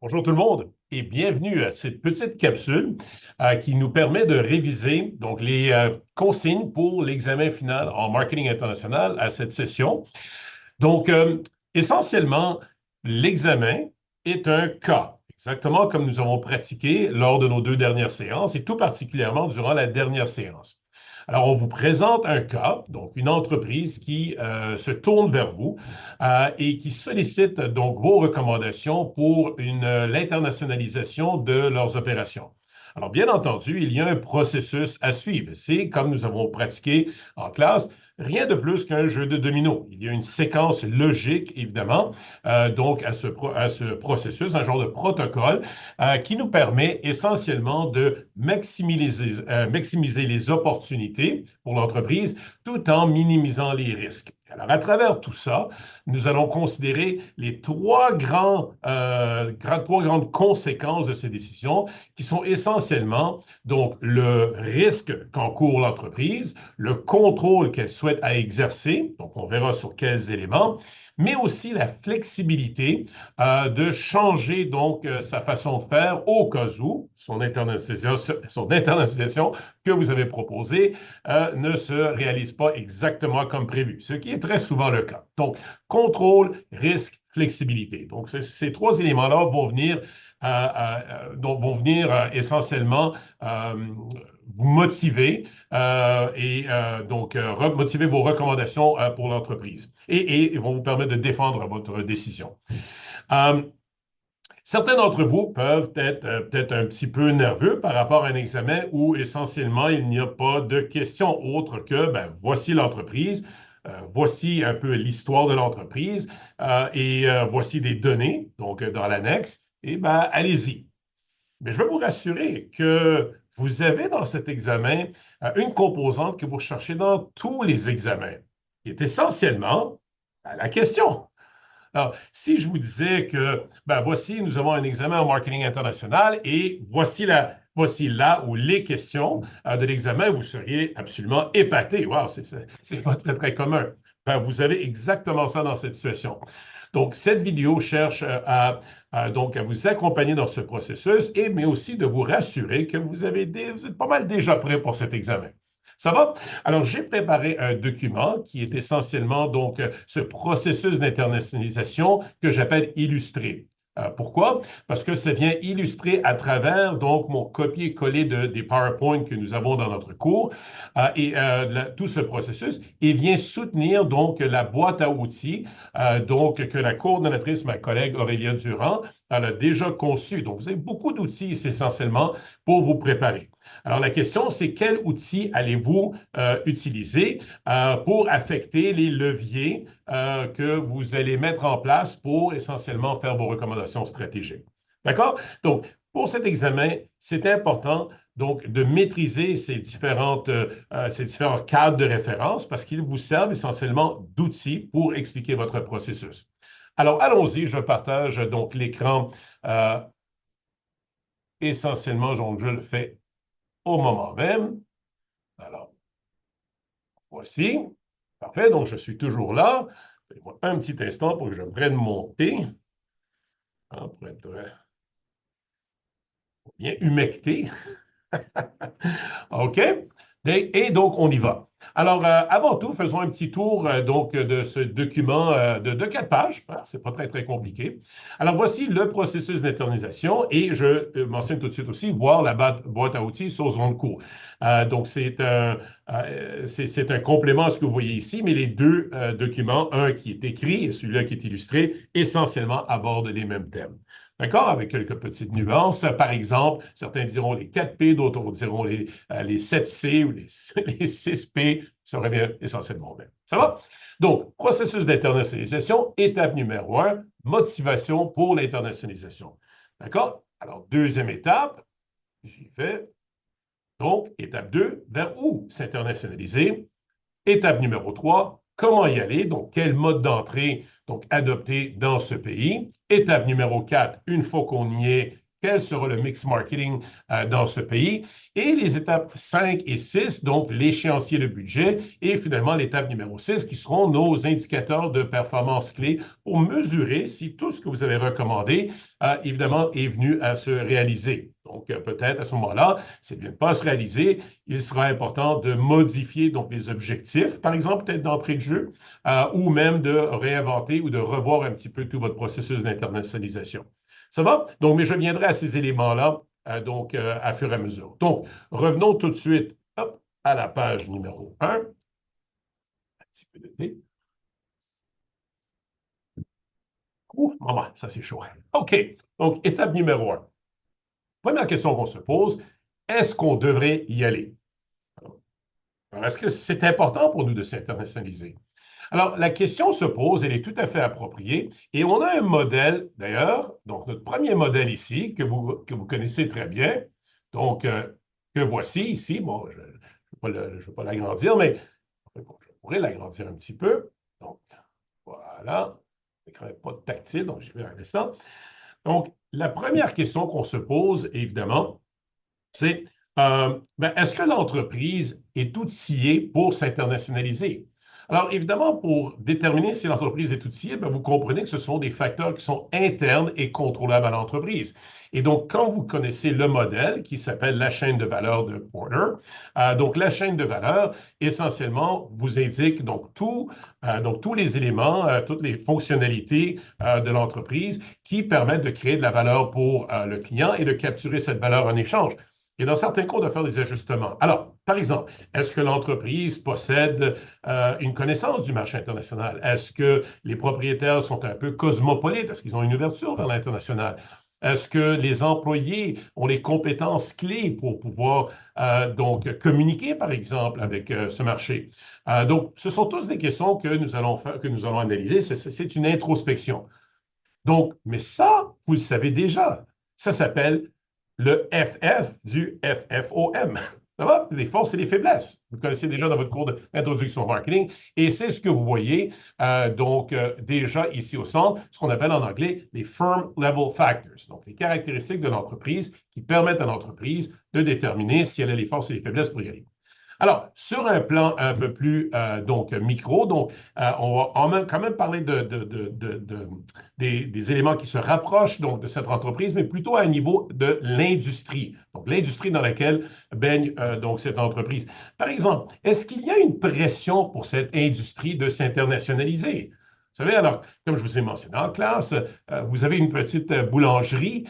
Bonjour tout le monde et bienvenue à cette petite capsule qui nous permet de réviser donc les consignes pour l'examen final en marketing international à cette session. Donc, essentiellement, l'examen est un cas, exactement comme nous avons pratiqué lors de nos deux dernières séances et tout particulièrement durant la dernière séance. Alors, on vous présente un cas, donc une entreprise qui se tourne vers vous et qui sollicite donc vos recommandations pour l'internationalisation de leurs opérations. Alors, bien entendu, il y a un processus à suivre. C'est comme nous avons pratiqué en classe, rien de plus qu'un jeu de domino. Il y a une séquence logique, évidemment, donc à ce processus, un genre de protocole qui nous permet essentiellement de maximiser les opportunités pour l'entreprise tout en minimisant les risques. Alors, à travers tout ça, nous allons considérer les trois grandes conséquences de ces décisions qui sont essentiellement donc le risque qu'encourt l'entreprise, le contrôle qu'elle souhaite à exercer, donc on verra sur quels éléments, mais aussi la flexibilité de changer donc sa façon de faire au cas où son internalisation que vous avez proposée ne se réalise pas exactement comme prévu, ce qui est très souvent le cas. Donc, contrôle, risque, flexibilité. Donc, ces trois éléments-là vont venir essentiellement vous motiver motiver vos recommandations pour l'entreprise et vont vous permettre de défendre votre décision. Euh, Certains d'entre vous peuvent être peut-être un petit peu nerveux par rapport à un examen où essentiellement il n'y a pas de questions autres que voici l'entreprise, voici un peu l'histoire de l'entreprise voici des données, donc dans l'annexe, et allez-y. Mais je veux vous rassurer que vous avez dans cet examen une composante que vous cherchez dans tous les examens, qui est essentiellement la question. Alors, si je vous disais que, voici, nous avons un examen en marketing international et voici là où les questions de l'examen, vous seriez absolument épaté. Wow, c'est pas très, très commun. Vous avez exactement ça dans cette situation. Donc, cette vidéo cherche donc à vous accompagner dans ce processus mais aussi de vous rassurer que vous êtes pas mal déjà prêt pour cet examen. Ça va? Alors, j'ai préparé un document qui est essentiellement donc ce processus d'internationalisation que j'appelle illustré. Pourquoi? Parce que ça vient illustrer à travers donc mon copier-coller des PowerPoint que nous avons dans notre cours tout ce processus et vient soutenir donc la boîte à outils donc que la coordonnatrice, ma collègue Aurélia Durand, elle a déjà conçue. Donc, vous avez beaucoup d'outils essentiellement pour vous préparer. Alors, la question, c'est quel outil allez-vous utiliser pour affecter les leviers que vous allez mettre en place pour essentiellement faire vos recommandations stratégiques. D'accord? Donc, pour cet examen, c'est important donc de maîtriser ces différents cadres de référence parce qu'ils vous servent essentiellement d'outils pour expliquer votre processus. Alors, allons-y, je partage donc l'écran essentiellement, donc je le fais au moment même. Alors, voici. Parfait, donc je suis toujours là. Donnez-moi un petit instant pour que je prenne mon thé. Pour être bien humecté. OK? Et donc, on y va. Alors, avant tout, faisons un petit tour donc de ce document de 4 pages. C'est pas très, très compliqué. Alors, voici le processus d'internisation et je mentionne tout de suite aussi voir la boîte à outils sur zone cours. Donc, c'est un complément à ce que vous voyez ici, mais les deux documents, un qui est écrit et celui-là qui est illustré, essentiellement abordent les mêmes thèmes. D'accord? Avec quelques petites nuances. Par exemple, certains diront les 4P, d'autres diront les 7C ou les 6P. Ça revient essentiellement au même. Ça va? Donc, processus d'internationalisation, étape numéro 1, motivation pour l'internationalisation. D'accord? Alors, deuxième étape, j'y vais. Donc, étape 2, vers où s'internationaliser? Étape numéro 3, comment y aller? Donc, quel mode d'entrée donc adopter dans ce pays? Étape numéro 4, une fois qu'on y est, quel sera le mix marketing dans ce pays, et les étapes 5 et 6, donc l'échéancier de budget, et finalement l'étape numéro 6, qui seront nos indicateurs de performance clés pour mesurer si tout ce que vous avez recommandé, évidemment, est venu à se réaliser. Donc, peut-être à ce moment-là, c'est bien de ne pas se réaliser, il sera important de modifier donc les objectifs, par exemple, peut-être d'entrée de jeu, ou même de réinventer ou de revoir un petit peu tout votre processus d'internationalisation. Ça va? Donc, mais je viendrai à ces éléments-là à fur et à mesure. Donc, revenons tout de suite hop, à la page numéro 1. Un petit peu de thé. Ouh, maman, ça c'est chaud. OK. Donc, étape numéro 1. Première question qu'on se pose, est-ce qu'on devrait y aller? Alors, est-ce que c'est important pour nous de s'internationaliser? Alors, la question se pose, elle est tout à fait appropriée, et on a un modèle, d'ailleurs, donc notre premier modèle ici, que vous connaissez très bien, donc que voici ici. Bon, je ne vais pas l'agrandir, mais je pourrais l'agrandir un petit peu. Donc, voilà. L'écran n'est pas tactile, donc je vais un instant. Donc, la première question qu'on se pose, évidemment, c'est est-ce que l'entreprise est outillée pour s'internationaliser? Alors, évidemment, pour déterminer si l'entreprise est outillée, vous comprenez que ce sont des facteurs qui sont internes et contrôlables à l'entreprise. Et donc, quand vous connaissez le modèle qui s'appelle la chaîne de valeur de Porter, donc la chaîne de valeur, essentiellement, vous indique donc tous les éléments, toutes les fonctionnalités de l'entreprise qui permettent de créer de la valeur pour le client et de capturer cette valeur en échange. Et dans certains cas, on doit faire des ajustements. Alors, par exemple, est-ce que l'entreprise possède une connaissance du marché international? Est-ce que les propriétaires sont un peu cosmopolites? Est-ce qu'ils ont une ouverture vers l'international? Est-ce que les employés ont les compétences clés pour pouvoir donc communiquer, par exemple, avec ce marché? Donc, ce sont tous des questions que nous allons faire, que nous allons analyser. C'est une introspection. Donc, mais ça, vous le savez déjà. Ça s'appelle le FF du FFOM. Ça va? Les forces et les faiblesses. Vous connaissez déjà dans votre cours d'introduction au marketing. Et c'est ce que vous voyez déjà ici au centre, ce qu'on appelle en anglais les firm level factors. Donc, les caractéristiques de l'entreprise qui permettent à l'entreprise de déterminer si elle a les forces et les faiblesses pour y aller. Alors, sur un plan un peu plus micro, donc on va quand même parler des éléments qui se rapprochent donc de cette entreprise, mais plutôt à un niveau de l'industrie. Donc, l'industrie dans laquelle baigne donc cette entreprise. Par exemple, est-ce qu'il y a une pression pour cette industrie de s'internationaliser? Vous savez, alors, comme je vous ai mentionné en classe, vous avez une petite boulangerie,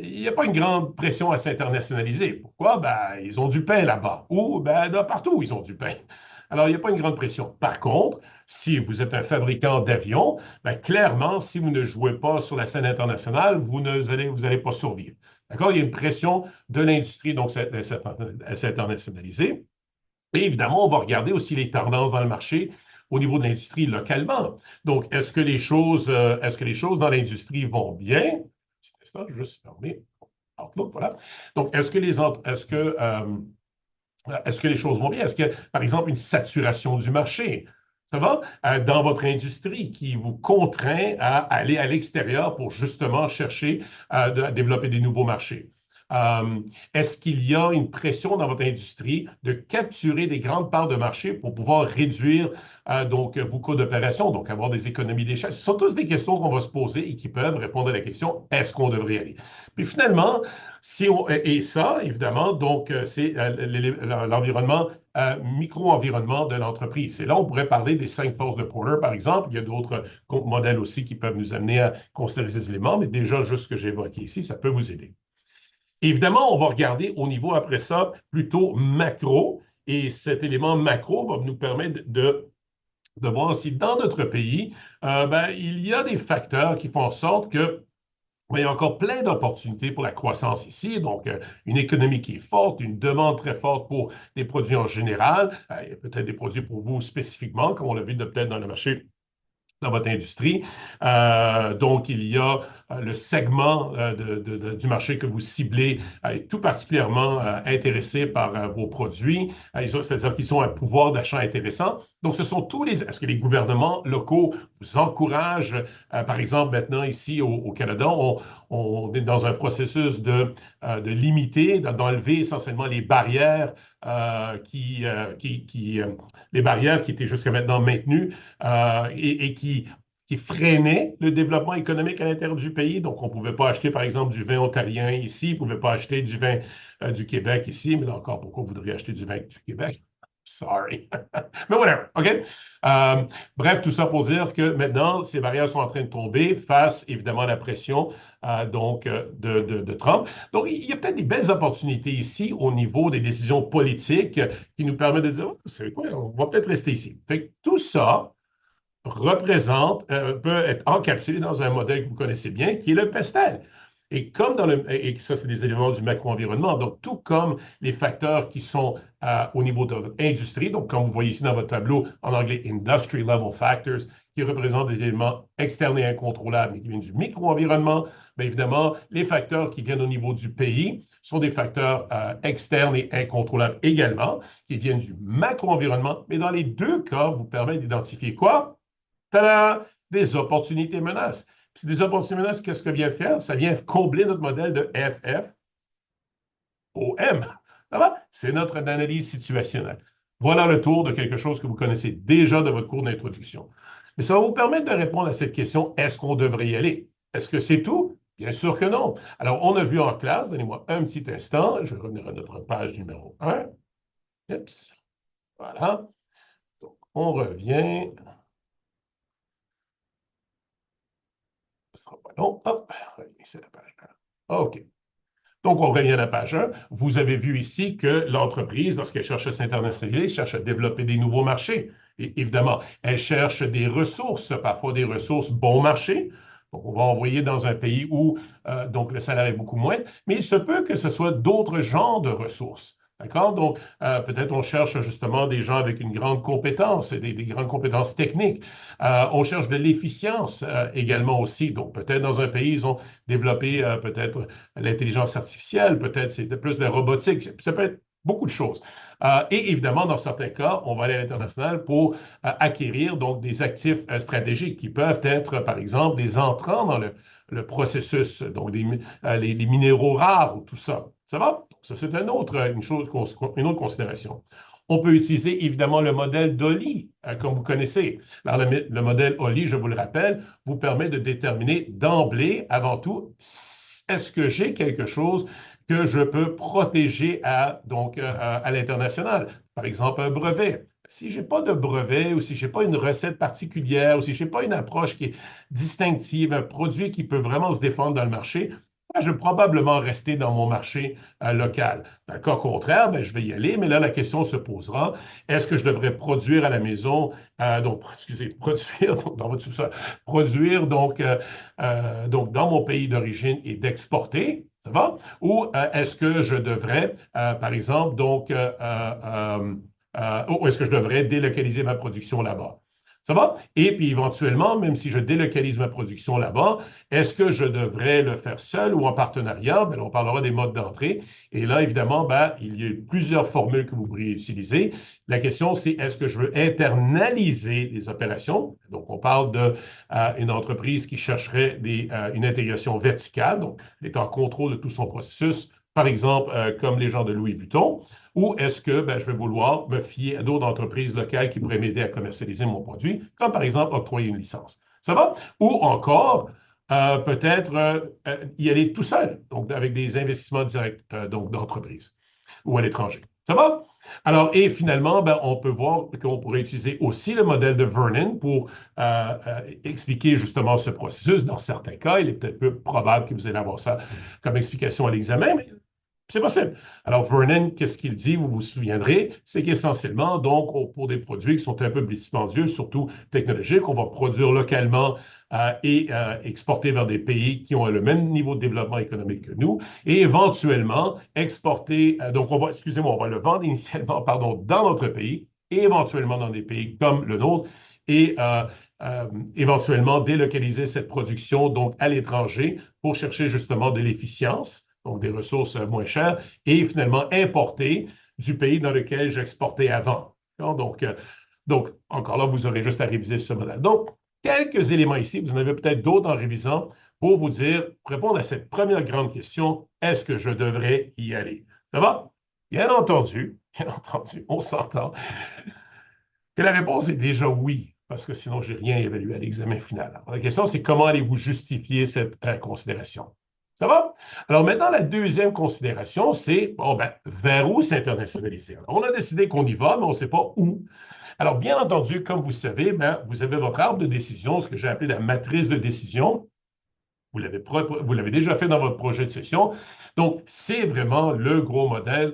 il n'y a pas une grande pression à s'internationaliser. Pourquoi? Ben, ils ont du pain là-bas. Ou, ben, partout, ils ont du pain. Alors, il n'y a pas une grande pression. Par contre, si vous êtes un fabricant d'avions, ben, clairement, si vous ne jouez pas sur la scène internationale, vous allez pas survivre. D'accord? Il y a une pression de l'industrie, donc, à s'internationaliser. Et évidemment, on va regarder aussi les tendances dans le marché au niveau de l'industrie localement. Donc, est-ce que les choses dans l'industrie vont bien? Petit instant, je vais juste fermer Outlook, voilà. Donc, est-ce que les choses vont bien? Est-ce que, par exemple, une saturation du marché, ça va, dans votre industrie qui vous contraint à aller à l'extérieur pour justement chercher à développer des nouveaux marchés? Est-ce qu'il y a une pression dans votre industrie de capturer des grandes parts de marché pour pouvoir réduire vos coûts d'opération, donc avoir des économies d'échelle? Ce sont tous des questions qu'on va se poser et qui peuvent répondre à la question, est-ce qu'on devrait y aller? Puis finalement, et ça, évidemment, donc c'est l'environnement, micro-environnement de l'entreprise. Et là, on pourrait parler des 5 forces de Porter, par exemple. Il y a d'autres modèles aussi qui peuvent nous amener à considérer ces éléments, mais déjà, juste ce que j'ai évoqué ici, ça peut vous aider. Évidemment, on va regarder au niveau, après ça, plutôt macro, et cet élément macro va nous permettre de voir si dans notre pays, il y a des facteurs qui font en sorte que il y a encore plein d'opportunités pour la croissance ici. Donc, une économie qui est forte, une demande très forte pour des produits en général, il y a peut-être des produits pour vous spécifiquement, comme on l'a vu peut-être dans le marché dans votre industrie. Donc, il y a le segment du marché que vous ciblez est tout particulièrement intéressé par vos produits. C'est-à-dire qu'ils ont un pouvoir d'achat intéressant. Donc, ce sont tous les... Est-ce que les gouvernements locaux vous encouragent? Par exemple, maintenant, ici au Canada, on est dans un processus de limiter, d'enlever essentiellement les barrières les barrières qui étaient jusqu'à maintenant maintenues et qui freinaient le développement économique à l'intérieur du pays. Donc, on ne pouvait pas acheter, par exemple, du vin ontarien ici, on ne pouvait pas acheter du vin du Québec ici, mais là encore, pourquoi vous voudriez acheter du vin du Québec? Sorry. Mais whatever, OK? Euh, Bref, tout ça pour dire que maintenant, ces barrières sont en train de tomber face, évidemment, à la pression de Trump. Donc, il y a peut-être des belles opportunités ici au niveau des décisions politiques qui nous permettent de dire, oh, c'est quoi, on va peut-être rester ici. Fait que tout ça peut être encapsulé dans un modèle que vous connaissez bien, qui est le PESTEL. Et ça, c'est des éléments du macro-environnement. Donc, tout comme les facteurs qui sont au niveau de votre industrie, donc comme vous voyez ici dans votre tableau, en anglais, Industry Level Factors, qui représentent des éléments externes et incontrôlables, mais qui viennent du micro-environnement. Bien évidemment, les facteurs qui viennent au niveau du pays sont des facteurs externes et incontrôlables également, qui viennent du macro-environnement. Mais dans les deux cas, vous permettent d'identifier quoi? Tada! Des opportunités menaces. Puis des opportunités menaces, qu'est-ce que vient faire? Ça vient combler notre modèle de FFOM. Ça va? C'est notre analyse situationnelle. Voilà le tour de quelque chose que vous connaissez déjà de votre cours d'introduction. Mais ça va vous permettre de répondre à cette question, est-ce qu'on devrait y aller? Est-ce que c'est tout? Bien sûr que non. Alors, on a vu en classe, donnez-moi un petit instant, je vais revenir à notre page numéro 1. Oups. Voilà. Donc, on revient. Ce sera pas long. Hop, c'est la page 1. OK. Donc, on revient à la page 1. Vous avez vu ici que l'entreprise, lorsqu'elle cherche à s'internationaliser, cherche à développer des nouveaux marchés. Et évidemment, elle cherche des ressources, parfois des ressources bon marché. Donc, on va envoyer dans un pays où donc le salaire est beaucoup moins, mais il se peut que ce soit d'autres genres de ressources. D'accord? Donc, peut-être on cherche justement des gens avec une grande compétence, des grandes compétences techniques. On cherche de l'efficience également aussi. Donc, peut-être dans un pays, ils ont développé peut-être l'intelligence artificielle, peut-être c'est plus de la robotique. Ça peut être beaucoup de choses. Et évidemment, dans certains cas, on va aller à l'international pour acquérir donc des actifs stratégiques qui peuvent être, par exemple, des entrants dans le processus, donc les minéraux rares ou tout ça. Ça va? Donc, ça, c'est une autre considération. On peut utiliser évidemment le modèle d'Oli, comme vous connaissez. Alors, le modèle Oli, je vous le rappelle, vous permet de déterminer d'emblée, avant tout, est-ce que j'ai quelque chose que je peux protéger à l'international? Par exemple, un brevet. Si je n'ai pas de brevet ou si je n'ai pas une recette particulière ou si je n'ai pas une approche qui est distinctive, un produit qui peut vraiment se défendre dans le marché, je vais probablement rester dans mon marché local. Dans le cas contraire, je vais y aller, mais là, la question se posera, est-ce que je devrais produire à la maison, produire donc, dans votre sous-sol, produire donc dans mon pays d'origine et d'exporter, ça va? Ou est-ce que je devrais, par exemple, ou est-ce que je devrais délocaliser ma production là-bas? Ça va? Et puis éventuellement, même si je délocalise ma production là-bas, est-ce que je devrais le faire seul ou en partenariat? Bien, on parlera des modes d'entrée. Et là, évidemment, il y a plusieurs formules que vous pourriez utiliser. La question, c'est est-ce que je veux internaliser les opérations? Donc, on parle d'une entreprise qui chercherait une intégration verticale, donc elle est en contrôle de tout son processus, par exemple, comme les gens de Louis Vuitton. Ou est-ce que je vais vouloir me fier à d'autres entreprises locales qui pourraient m'aider à commercialiser mon produit, comme par exemple octroyer une licence? Ça va? Ou encore, peut-être y aller tout seul, donc avec des investissements directs donc d'entreprise ou à l'étranger. Ça va? Alors, et finalement, on peut voir qu'on pourrait utiliser aussi le modèle de Vernon pour expliquer justement ce processus. Dans certains cas, il est peut-être peu probable que vous allez avoir ça comme explication à l'examen, mais c'est possible. Alors, Vernon, qu'est-ce qu'il dit? Vous vous souviendrez, c'est qu'essentiellement, donc, pour des produits qui sont un peu plus dispendieux, surtout technologiques, on va produire localement et exporter vers des pays qui ont le même niveau de développement économique que nous, et éventuellement exporter, donc on va le vendre initialement, pardon, dans notre pays, et éventuellement dans des pays comme le nôtre, et éventuellement délocaliser cette production donc à l'étranger pour chercher justement de l'efficience, donc des ressources moins chères, et finalement importer du pays dans lequel j'exportais avant. Donc, encore là, vous aurez juste à réviser ce modèle. Donc, quelques éléments ici, vous en avez peut-être d'autres en révisant pour vous dire, pour répondre à cette première grande question, est-ce que je devrais y aller? Ça va? Bien entendu, on s'entend que la réponse est déjà oui, parce que sinon, je n'ai rien évalué à l'examen final. Alors, la question, c'est comment allez-vous justifier cette considération? Ça va? Alors maintenant, la deuxième considération, c'est, bon, ben, vers où s'internationaliser? Alors, on a décidé qu'on y va, mais on ne sait pas où. Alors, bien entendu, comme vous savez, ben, vous avez votre arbre de décision, ce que j'ai appelé la matrice de décision. Vous l'avez déjà fait dans votre projet de session. Donc, c'est vraiment le gros modèle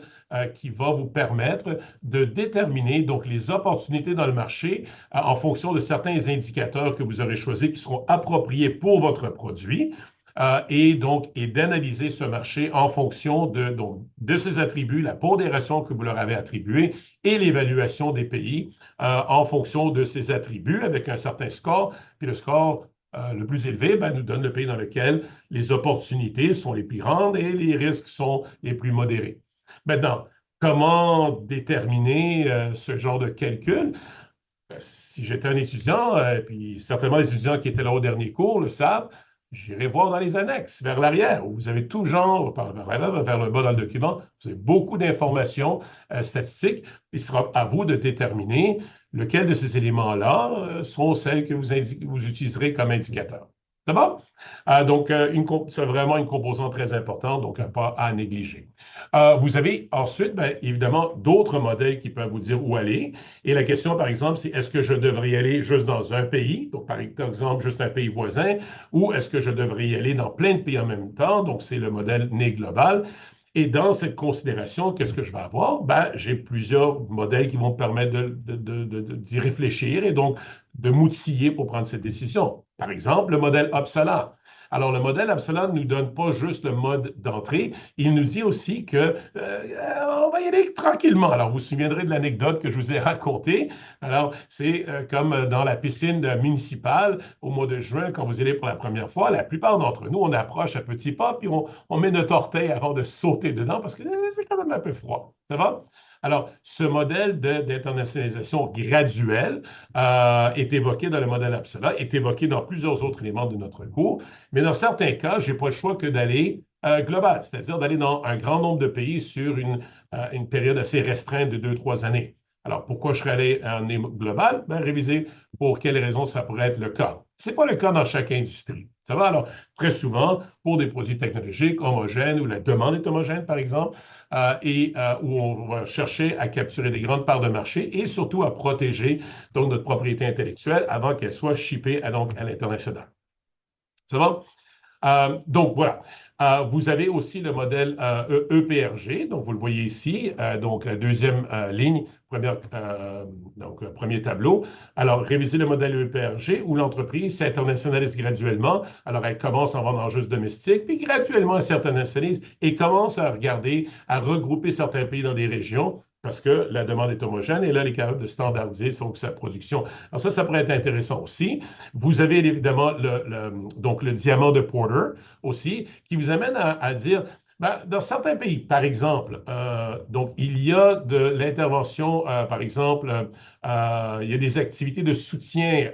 qui va vous permettre de déterminer donc, les opportunités dans le marché en fonction de certains indicateurs que vous aurez choisis qui seront appropriés pour votre produit. Et d'analyser ce marché en fonction de ses attributs, la pondération que vous leur avez attribuée et l'évaluation des pays en fonction de ces attributs avec un certain score. Puis le score le plus élevé nous donne le pays dans lequel les opportunités sont les plus grandes et les risques sont les plus modérés. Maintenant, comment déterminer ce genre de calcul? Si j'étais un étudiant, puis certainement les étudiants qui étaient là au dernier cours le savent, j'irai voir dans les annexes, vers l'arrière, où vous avez tout genre, vers le bas dans le document, vous avez beaucoup d'informations statistiques. Il sera à vous de déterminer lequel de ces éléments-là sont celles que vous utiliserez comme indicateur. Ça va? C'est vraiment une composante très importante, donc pas à négliger. Vous avez ensuite, bien, évidemment, d'autres modèles qui peuvent vous dire où aller. Et la question, par exemple, c'est est-ce que je devrais y aller juste dans un pays, donc par exemple, juste un pays voisin, ou est-ce que je devrais y aller dans plein de pays en même temps? Donc, c'est le modèle né global. Et dans cette considération, qu'est-ce que je vais avoir? Ben, j'ai plusieurs modèles qui vont me permettre d'y réfléchir et donc de m'outiller pour prendre cette décision. Par exemple, le modèle Uppsala. Alors, le modèle Uppsala ne nous donne pas juste le mode d'entrée, il nous dit aussi que on va y aller tranquillement. Alors, vous vous souviendrez de l'anecdote que je vous ai racontée. Alors, c'est comme dans la piscine municipale au mois de juin, quand vous y allez pour la première fois, la plupart d'entre nous, on approche à petits pas, puis on met notre orteil avant de sauter dedans parce que c'est quand même un peu froid. Ça va? Alors, ce modèle d'internationalisation graduelle est évoqué dans le modèle Uppsala, est évoqué dans plusieurs autres éléments de notre cours, mais dans certains cas, je n'ai pas le choix que d'aller global, c'est-à-dire d'aller dans un grand nombre de pays sur une période assez restreinte de 2-3 années. Alors, pourquoi je serais allé en global? Ben, réviser pour quelles raisons ça pourrait être le cas. Ce n'est pas le cas dans chaque industrie. Ça va? Alors, très souvent, pour des produits technologiques homogènes, où la demande est homogène, par exemple, où on va chercher à capturer des grandes parts de marché et surtout à protéger donc, notre propriété intellectuelle avant qu'elle soit shippée à l'international. Ça va? Donc, voilà. Vous avez aussi le modèle EPRG, donc vous le voyez ici, donc la deuxième ligne, premier tableau. Alors, réviser le modèle EPRG où l'entreprise s'internationalise graduellement. Alors, elle commence en vendant juste domestique, puis graduellement, elle s'internationalise et commence à regarder, à regrouper certains pays dans des régions parce que la demande est homogène et là, elle est capable de standardiser sa production. Alors ça pourrait être intéressant aussi. Vous avez évidemment donc le diamant de Porter aussi, qui vous amène à dire, ben, dans certains pays, par exemple, donc il y a de l'intervention, par exemple, il y a des activités de soutien,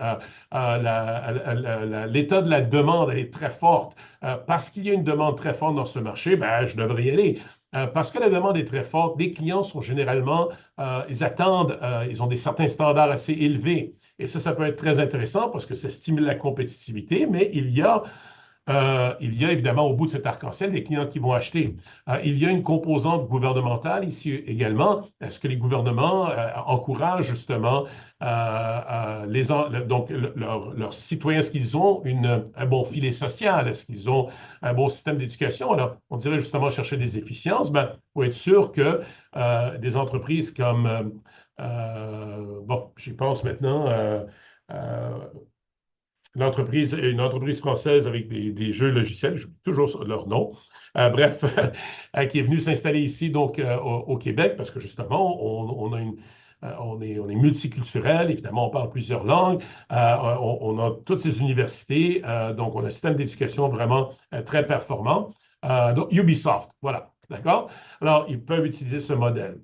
l'état de la demande, elle est très forte. Parce qu'il y a une demande très forte dans ce marché, ben, je devrais y aller. Parce que la demande est très forte, les clients sont généralement, ils attendent, ils ont certains standards assez élevés. Et ça peut être très intéressant parce que ça stimule la compétitivité, mais il y a évidemment au bout de cet arc-en-ciel des clients qui vont acheter. Il y a une composante gouvernementale ici également. Est-ce que les gouvernements encouragent justement leurs citoyens? Est-ce qu'ils ont un bon filet social? Est-ce qu'ils ont un bon système d'éducation? Alors, on dirait justement chercher des efficiences. Ben, pour être sûr que des entreprises comme, bon, j'y pense maintenant, une entreprise française avec des jeux logiciels, je toujours leur nom, qui est venue s'installer ici donc au Québec parce que justement, on a on est multiculturel, évidemment, on parle plusieurs langues, on a toutes ces universités, donc on a un système d'éducation vraiment très performant. Donc, Ubisoft, voilà, d'accord? Alors, ils peuvent utiliser ce modèle.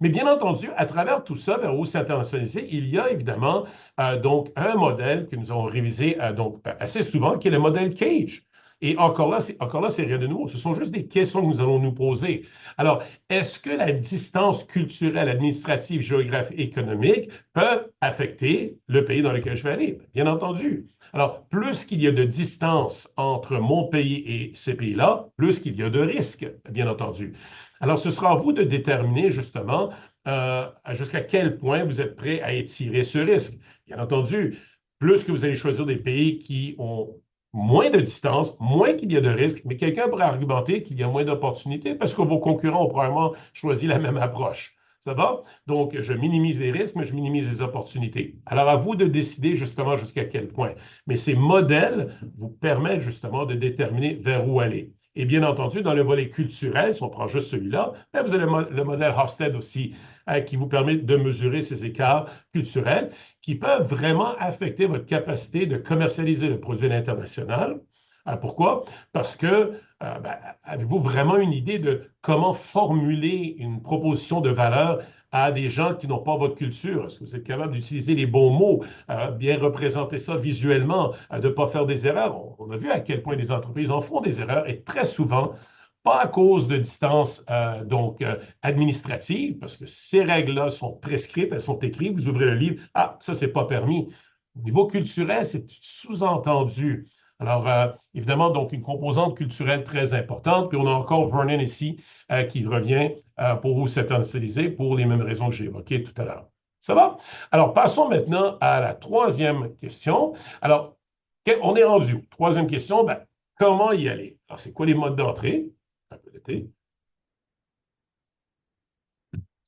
Mais bien entendu, à travers tout ça, vers où s'internationaliser, il y a évidemment donc un modèle que nous avons révisé donc, assez souvent, qui est le modèle Cage. Et encore là, c'est rien de nouveau. Ce sont juste des questions que nous allons nous poser. Alors, est-ce que la distance culturelle, administrative, géographique, économique peuvent affecter le pays dans lequel je vais aller? Bien entendu. Alors, plus qu'il y a de distance entre mon pays et ces pays-là, plus qu'il y a de risques, bien entendu. Alors, ce sera à vous de déterminer justement jusqu'à quel point vous êtes prêt à étirer ce risque. Bien entendu, plus que vous allez choisir des pays qui ont moins de distance, moins qu'il y a de risques, mais quelqu'un pourrait argumenter qu'il y a moins d'opportunités parce que vos concurrents ont probablement choisi la même approche. Ça va? Donc, je minimise les risques, mais je minimise les opportunités. Alors, à vous de décider justement jusqu'à quel point. Mais ces modèles vous permettent justement de déterminer vers où aller. Et bien entendu, dans le volet culturel, si on prend juste celui-là, vous avez le modèle Hofstede aussi, qui vous permet de mesurer ces écarts culturels qui peuvent vraiment affecter votre capacité de commercialiser le produit à l'international. Pourquoi? Parce que avez-vous vraiment une idée de comment formuler une proposition de valeur à des gens qui n'ont pas votre culture? Est-ce que vous êtes capable d'utiliser les bons mots, bien représenter ça visuellement, de ne pas faire des erreurs? On a vu à quel point les entreprises en font des erreurs et très souvent, pas à cause de distances administratives, parce que ces règles-là sont prescrites, elles sont écrites, vous ouvrez le livre, ah, ça, c'est pas permis. Au niveau culturel, c'est sous-entendu. Alors, évidemment, donc, une composante culturelle très importante. Puis, on a encore Vernon ici qui revient pour vous s'internationaliser pour les mêmes raisons que j'ai évoquées tout à l'heure. Ça va? Alors, passons maintenant à la troisième question. Alors, on est rendu. Troisième question, ben, comment y aller? Alors, c'est quoi les modes d'entrée? Ça peut l'être.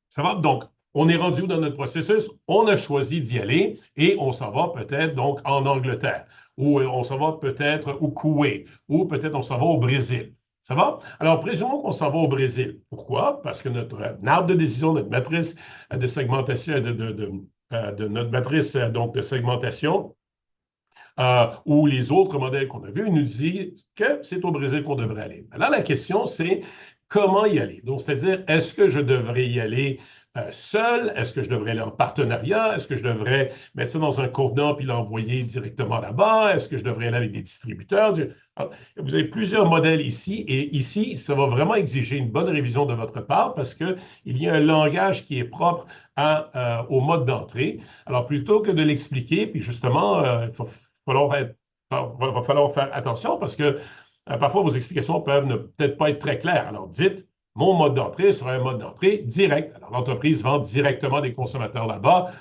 Ça va? Donc, on est rendu dans notre processus, on a choisi d'y aller et on s'en va peut-être donc en Angleterre, ou on s'en va peut-être au Koweït, ou peut-être on s'en va au Brésil. Ça va? Alors, présumons qu'on s'en va au Brésil. Pourquoi? Parce que notre arbre de décision, notre matrice de segmentation, de notre matrice donc, de segmentation, ou les autres modèles qu'on a vus, nous disent que c'est au Brésil qu'on devrait aller. Là, la question, c'est comment y aller? Donc, c'est-à-dire, est-ce que je devrais y aller seul? Est-ce que je devrais aller en partenariat? Est-ce que je devrais mettre ça dans un contenant puis l'envoyer directement là-bas? Est-ce que je devrais aller avec des distributeurs? Alors, vous avez plusieurs modèles ici, et ici, ça va vraiment exiger une bonne révision de votre part parce qu'il y a un langage qui est propre au mode d'entrée. Alors, plutôt que de l'expliquer, puis justement, il va falloir faire attention parce que parfois vos explications peuvent ne peut-être pas être très claires. Alors dites, mon mode d'entrée sera un mode d'entrée direct. Alors l'entreprise vend directement des consommateurs là-bas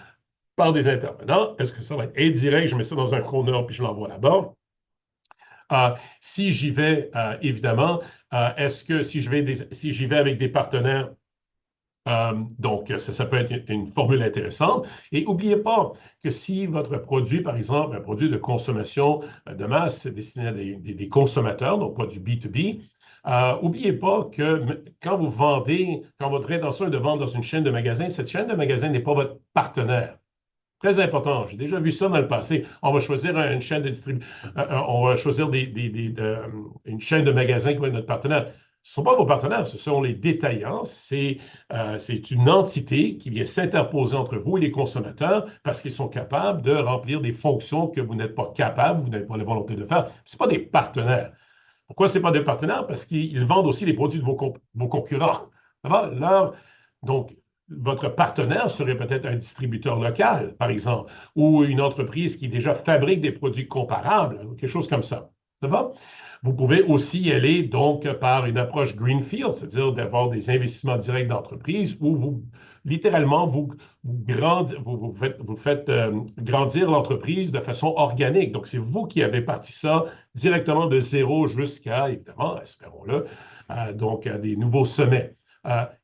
par des intervenants. Est-ce que ça va être indirect? Je mets ça dans un conteneur puis je l'envoie là-bas. Si j'y vais, évidemment, est-ce que si j'y vais avec des partenaires, donc, ça peut être une formule intéressante. Et n'oubliez pas que si votre produit, par exemple, un produit de consommation de masse, c'est destiné à des consommateurs, donc pas du B2B, n'oubliez pas que quand vous vendez, quand votre intention est de vendre dans une chaîne de magasins, cette chaîne de magasins n'est pas votre partenaire. Très important. J'ai déjà vu ça dans le passé. On va choisir une chaîne de on va choisir une chaîne de magasins qui va être notre partenaire. Ce ne sont pas vos partenaires, ce sont les détaillants. C'est une entité qui vient s'interposer entre vous et les consommateurs parce qu'ils sont capables de remplir des fonctions que vous n'êtes pas capable, vous n'avez pas la volonté de faire. Ce ne pas des partenaires. Pourquoi ce n'est pas des partenaires? Parce qu'ils vendent aussi les produits de vos concurrents. Donc, votre partenaire serait peut-être un distributeur local, par exemple, ou une entreprise qui déjà fabrique des produits comparables, quelque chose comme ça. Ça va? Vous pouvez aussi y aller donc par une approche greenfield, c'est-à-dire d'avoir des investissements directs d'entreprise où vous, littéralement, vous faites grandir l'entreprise de façon organique. Donc, c'est vous qui avez parti ça directement de zéro jusqu'à, évidemment, espérons-le, donc des nouveaux sommets.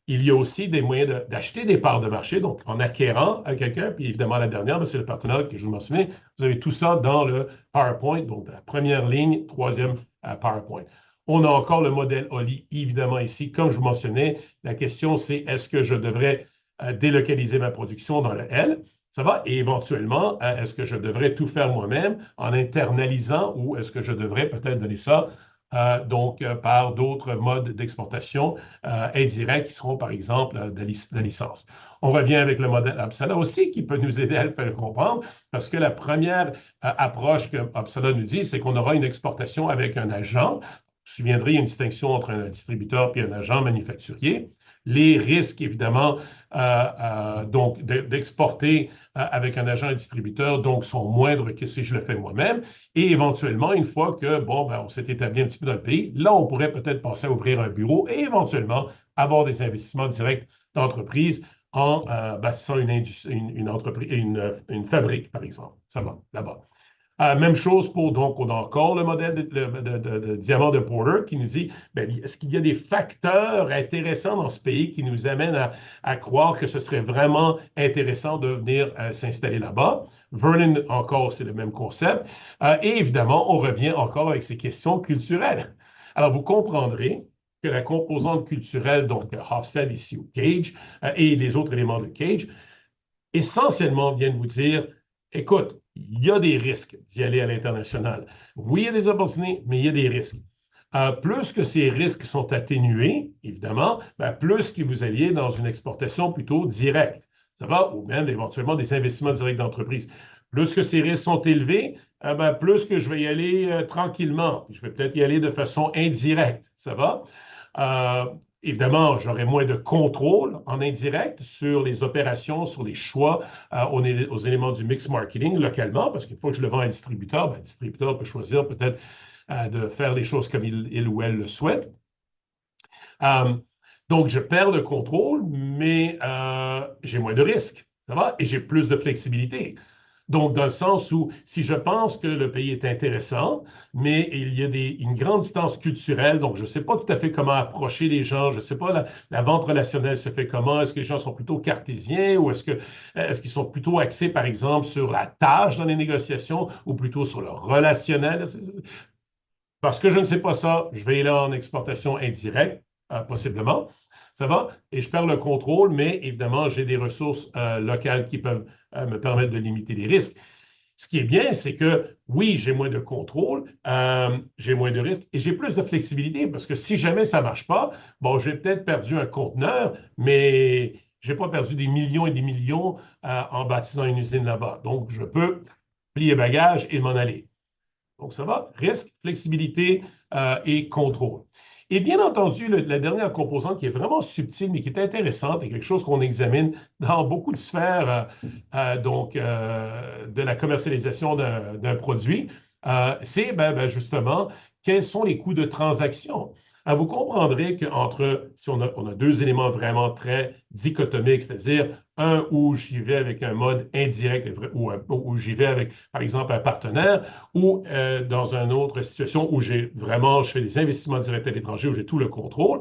Il y a aussi des moyens d'acheter des parts de marché, donc en acquérant à quelqu'un, puis évidemment la dernière, c'est le partenariat que je vous mentionnais. Vous avez tout ça dans le PowerPoint, donc la première ligne, troisième PowerPoint. On a encore le modèle OLI, évidemment, ici. Comme je vous mentionnais, la question, c'est est-ce que je devrais délocaliser ma production dans le L. Ça va? Et éventuellement, est-ce que je devrais tout faire moi-même en internalisant ou est-ce que je devrais peut-être donner ça par d'autres modes d'exportation indirects qui seront, par exemple, la licence. On revient avec le modèle Apsala aussi qui peut nous aider à le faire comprendre parce que la première approche que Apsala nous dit, c'est qu'on aura une exportation avec un agent. Vous vous souviendrez, il y a une distinction entre un distributeur et un agent manufacturier. Les risques, évidemment, donc d'exporter avec un agent et distributeur, donc, sont moindres que si je le fais moi-même. Et éventuellement, une fois que, bon, ben, on s'est établi un petit peu dans le pays, là, on pourrait peut-être penser à ouvrir un bureau et éventuellement avoir des investissements directs d'entreprise en bâtissant une entreprise, une fabrique, par exemple. Ça va, là-bas. Même chose pour, donc, on a encore le modèle de diamant de Porter qui nous dit, ben, est-ce qu'il y a des facteurs intéressants dans ce pays qui nous amènent à croire que ce serait vraiment intéressant de venir s'installer là-bas? Vernon, encore, c'est le même concept. Et évidemment, on revient encore avec ces questions culturelles. Alors, vous comprendrez que la composante culturelle, donc Hofstede ici ou Cage, et les autres éléments de Cage, essentiellement viennent vous dire, écoute, il y a des risques d'y aller à l'international. Oui, il y a des opportunités, mais il y a des risques. Plus que ces risques sont atténués, évidemment, ben, plus que vous alliez dans une exportation plutôt directe. Ça va? Ou même éventuellement des investissements directs d'entreprise. Plus que ces risques sont élevés, ben, plus que je vais y aller tranquillement. Je vais peut-être y aller de façon indirecte. Ça va? Évidemment, j'aurai moins de contrôle en indirect sur les opérations, sur les choix aux éléments du mix marketing localement, parce qu'une fois que je le vends à un distributeur, ben, le distributeur peut choisir peut-être de faire les choses comme il ou elle le souhaite. Donc, je perds le contrôle, mais j'ai moins de risques, ça va? Et j'ai plus de flexibilité. Donc, dans le sens où, si je pense que le pays est intéressant, mais il y a une grande distance culturelle, donc je ne sais pas tout à fait comment approcher les gens, je ne sais pas la vente relationnelle se fait comment, est-ce que les gens sont plutôt cartésiens ou est-ce qu'ils sont plutôt axés, par exemple, sur la tâche dans les négociations ou plutôt sur le relationnel? Parce que je ne sais pas ça, je vais aller en exportation indirecte, possiblement. Ça va? Et je perds le contrôle, mais évidemment, j'ai des ressources locales qui peuvent me permettre de limiter les risques. Ce qui est bien, c'est que oui, j'ai moins de contrôle, j'ai moins de risques et j'ai plus de flexibilité parce que si jamais ça ne marche pas, bon, j'ai peut-être perdu un conteneur, mais je n'ai pas perdu des millions et des millions en bâtissant une usine là-bas. Donc, je peux plier bagage et m'en aller. Donc, ça va? Risque, flexibilité et contrôle. Et bien entendu, la dernière composante qui est vraiment subtile, mais qui est intéressante et quelque chose qu'on examine dans beaucoup de sphères de la commercialisation d'un produit, c'est justement quels sont les coûts de transaction. Alors, vous comprendrez qu'entre, si on a deux éléments vraiment très dichotomiques, c'est-à-dire un où j'y vais avec un mode indirect ou où j'y vais avec, par exemple, un partenaire, ou dans une autre situation où je fais des investissements directs à l'étranger, où j'ai tout le contrôle,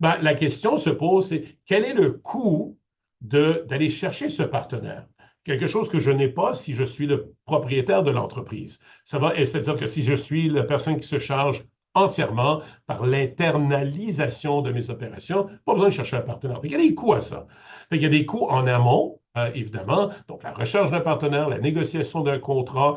ben, la question se pose, c'est quel est le coût d'aller chercher ce partenaire? Quelque chose que je n'ai pas si je suis le propriétaire de l'entreprise. Ça va, c'est-à-dire que si je suis la personne qui se charge entièrement par l'internalisation de mes opérations, pas besoin de chercher un partenaire. Il y a des coûts à ça. Il y a des coûts en amont, évidemment, donc la recherche d'un partenaire, la négociation d'un contrat,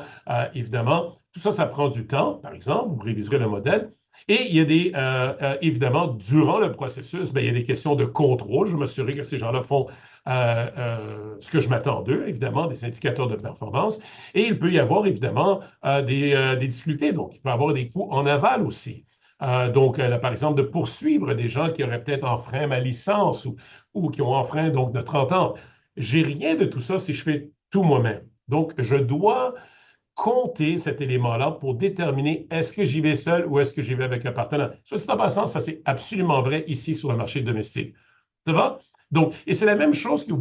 évidemment, tout ça, ça prend du temps, par exemple, vous réviserez le modèle. Et il y a évidemment, durant le processus, il y a des questions de contrôle. Je m'assurer que ces gens-là font ce que je m'attends d'eux, évidemment, des indicateurs de performance. Et il peut y avoir, évidemment, des difficultés. Donc, il peut y avoir des coûts en aval aussi. Par exemple, de poursuivre des gens qui auraient peut-être enfreint ma licence ou qui ont enfreint donc de 30 ans. J'ai rien de tout ça si je fais tout moi-même. Donc, je dois compter cet élément-là pour déterminer est-ce que j'y vais seul ou est-ce que j'y vais avec un partenaire. Soit dit en passant, ça c'est absolument vrai ici sur le marché domestique. Ça va? Donc, et c'est la même chose que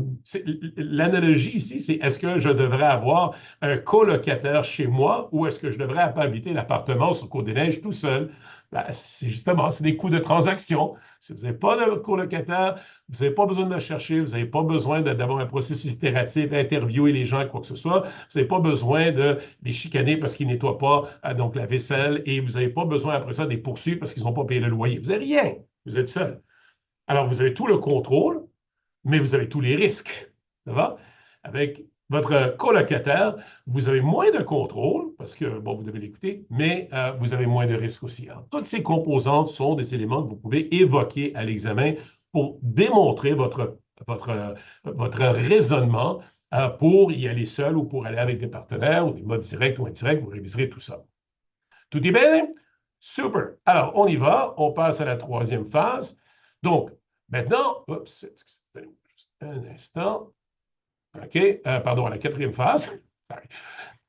l'analogie ici, c'est est-ce que je devrais avoir un colocataire chez moi ou est-ce que je devrais habiter l'appartement sur Côte-des-Neiges tout seul? Ben, c'est justement, c'est des coûts de transaction. Si vous n'avez pas de colocataire, vous n'avez pas besoin de le chercher, vous n'avez pas besoin d'avoir un processus itératif, interviewer les gens, quoi que ce soit. Vous n'avez pas besoin de les chicaner parce qu'ils ne nettoient pas donc la vaisselle et vous n'avez pas besoin après ça de les poursuivre parce qu'ils n'ont pas payé le loyer. Vous n'avez rien. Vous êtes seul. Alors, vous avez tout le contrôle. mais vous avez tous les risques. Ça va? Avec votre colocataire, vous avez moins de contrôle, parce que, bon, vous devez l'écouter, mais vous avez moins de risques aussi. Alors, toutes ces composantes sont des éléments que vous pouvez évoquer à l'examen pour démontrer votre raisonnement pour y aller seul ou pour aller avec des partenaires ou des modes directs ou indirects. Vous réviserez tout ça. Tout est bien? Super. Alors, on y va. On passe à la troisième phase. Donc, maintenant, oups, juste un instant. OK, pardon, à la quatrième phase.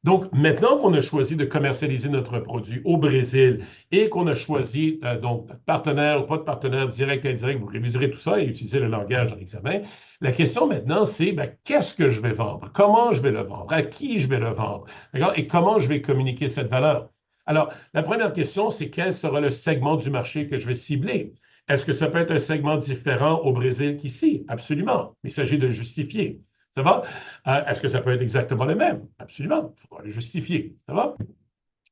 Donc, maintenant qu'on a choisi de commercialiser notre produit au Brésil et qu'on a choisi donc partenaire ou pas de partenaire direct, indirect, vous réviserez tout ça et utilisez le langage dans l'examen. La question maintenant, c'est qu'est-ce que je vais vendre? Comment je vais le vendre? À qui je vais le vendre? Et comment je vais communiquer cette valeur? Alors, la première question, c'est quel sera le segment du marché que je vais cibler? Est-ce que ça peut être un segment différent au Brésil qu'ici? Absolument. Il s'agit de justifier. Ça va? Est-ce que ça peut être exactement le même? Absolument. Il faudra le justifier. Ça va?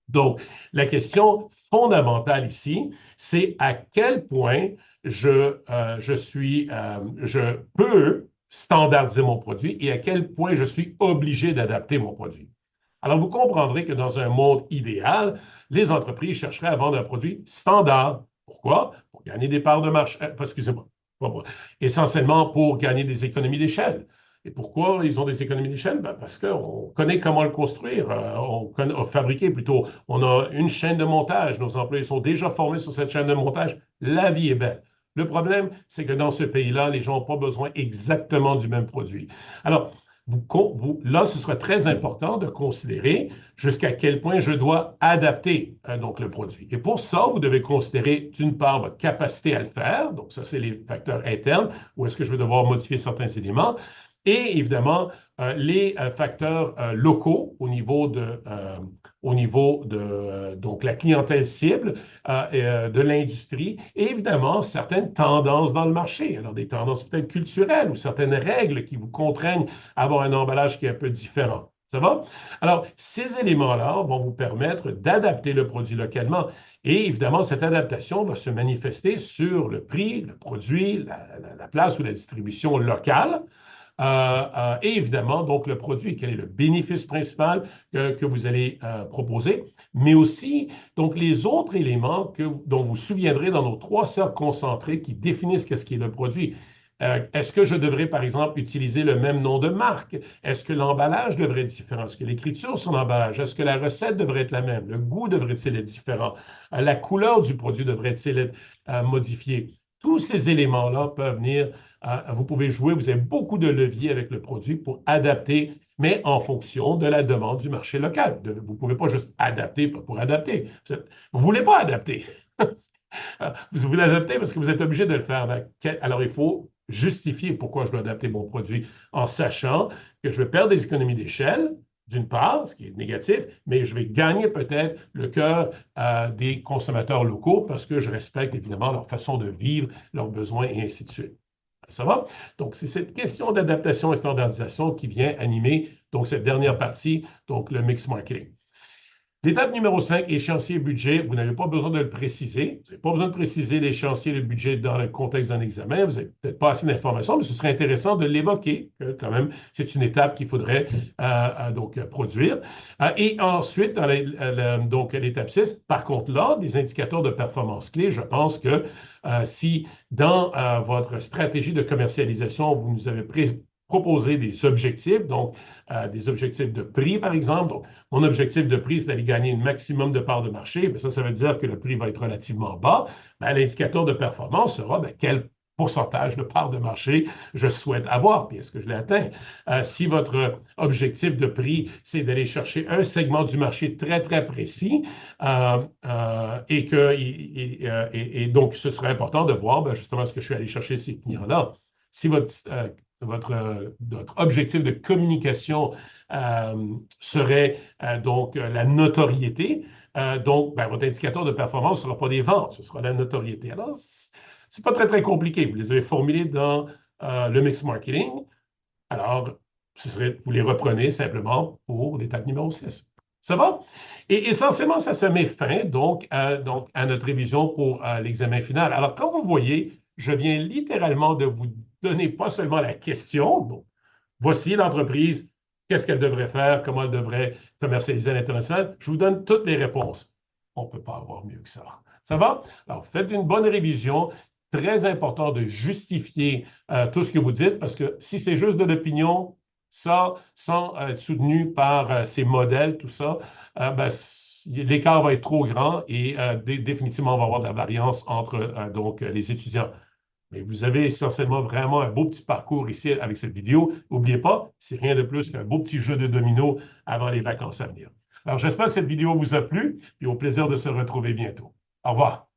Donc, la question fondamentale ici, c'est à quel point je peux standardiser mon produit et à quel point je suis obligé d'adapter mon produit. Alors, vous comprendrez que dans un monde idéal, les entreprises chercheraient à vendre un produit standard. Pourquoi? Pour gagner des parts de marché. Excusez-moi. Essentiellement pour gagner des économies d'échelle. Et pourquoi ils ont des économies d'échelle? Parce qu'on connaît comment le construire, on fabriquer plutôt. On a une chaîne de montage, nos employés sont déjà formés sur cette chaîne de montage. La vie est belle. Le problème, c'est que dans ce pays-là, les gens n'ont pas besoin exactement du même produit. Alors, là, ce sera très important de considérer jusqu'à quel point je dois adapter donc le produit. Et pour ça, vous devez considérer d'une part votre capacité à le faire, donc ça, c'est les facteurs internes, où est-ce que je vais devoir modifier certains éléments, et évidemment, les facteurs locaux au niveau de donc la clientèle cible de l'industrie et évidemment certaines tendances dans le marché. Alors, des tendances peut-être culturelles ou certaines règles qui vous contraignent à avoir un emballage qui est un peu différent. Ça va? Alors, ces éléments-là vont vous permettre d'adapter le produit localement. Et évidemment, cette adaptation va se manifester sur le prix, le produit, la place ou la distribution locale. Et évidemment, donc, le produit, quel est le bénéfice principal que vous allez proposer, mais aussi, donc, les autres éléments dont vous vous souviendrez dans nos 3 cercles concentrés qui définissent qu'est-ce qui est le produit. Est-ce que je devrais, par exemple, utiliser le même nom de marque? Est-ce que l'emballage devrait être différent? Est-ce que l'écriture sur l'emballage? Est-ce que la recette devrait être la même? Le goût devrait-il être différent? La couleur du produit devrait-il être modifiée? Tous ces éléments-là peuvent venir, vous pouvez jouer, vous avez beaucoup de leviers avec le produit pour adapter, mais en fonction de la demande du marché local. Vous ne pouvez pas juste adapter pour adapter. Vous ne voulez pas adapter. Vous voulez adapter parce que vous êtes obligé de le faire. Alors, il faut justifier pourquoi je dois adapter mon produit en sachant que je vais perdre des économies d'échelle, d'une part, ce qui est négatif, mais je vais gagner peut-être le cœur des consommateurs locaux parce que je respecte évidemment leur façon de vivre, leurs besoins et ainsi de suite. Ça va? Donc, c'est cette question d'adaptation et standardisation qui vient animer donc cette dernière partie, donc le mix marketing. L'étape numéro 5, échéancier budget, vous n'avez pas besoin de le préciser. Vous n'avez pas besoin de préciser l'échéancier et le budget dans le contexte d'un examen. Vous n'avez peut-être pas assez d'informations, mais ce serait intéressant de l'évoquer. Quand même, c'est une étape qu'il faudrait donc produire. Et ensuite, donc l'étape 6, par contre là, des indicateurs de performance clés, je pense que si dans votre stratégie de commercialisation, vous nous avez proposer des objectifs, donc des objectifs de prix, par exemple. Donc, mon objectif de prix, c'est d'aller gagner un maximum de parts de marché. Bien, ça veut dire que le prix va être relativement bas. L'indicateur de performance sera quel pourcentage de parts de marché je souhaite avoir, puis est-ce que je l'ai atteint? Si votre objectif de prix, c'est d'aller chercher un segment du marché très, très précis, et donc, ce serait important de voir justement ce que je suis allé chercher ces clients-là. Si votre objectif de communication serait donc la notoriété. Donc, votre indicateur de performance ne sera pas des ventes, ce sera la notoriété. Alors, ce n'est pas très, très compliqué. Vous les avez formulés dans le mix marketing. Alors, vous les reprenez simplement pour l'étape numéro 6. Ça va? Et essentiellement, ça met fin donc à notre révision pour l'examen final. Alors, quand vous voyez, je viens littéralement de vous donner pas seulement la question, donc, voici l'entreprise, qu'est-ce qu'elle devrait faire, comment elle devrait commercialiser à l'international. Je vous donne toutes les réponses. On ne peut pas avoir mieux que ça. Ça va? Alors, faites une bonne révision. Très important de justifier tout ce que vous dites, parce que si c'est juste de l'opinion, ça, sans être soutenu par ces modèles, tout ça, ben, l'écart va être trop grand et définitivement, on va avoir de la variance entre donc, les étudiants. Mais vous avez essentiellement vraiment un beau petit parcours ici avec cette vidéo. N'oubliez pas, c'est rien de plus qu'un beau petit jeu de dominos avant les vacances à venir. Alors, j'espère que cette vidéo vous a plu et au plaisir de se retrouver bientôt. Au revoir.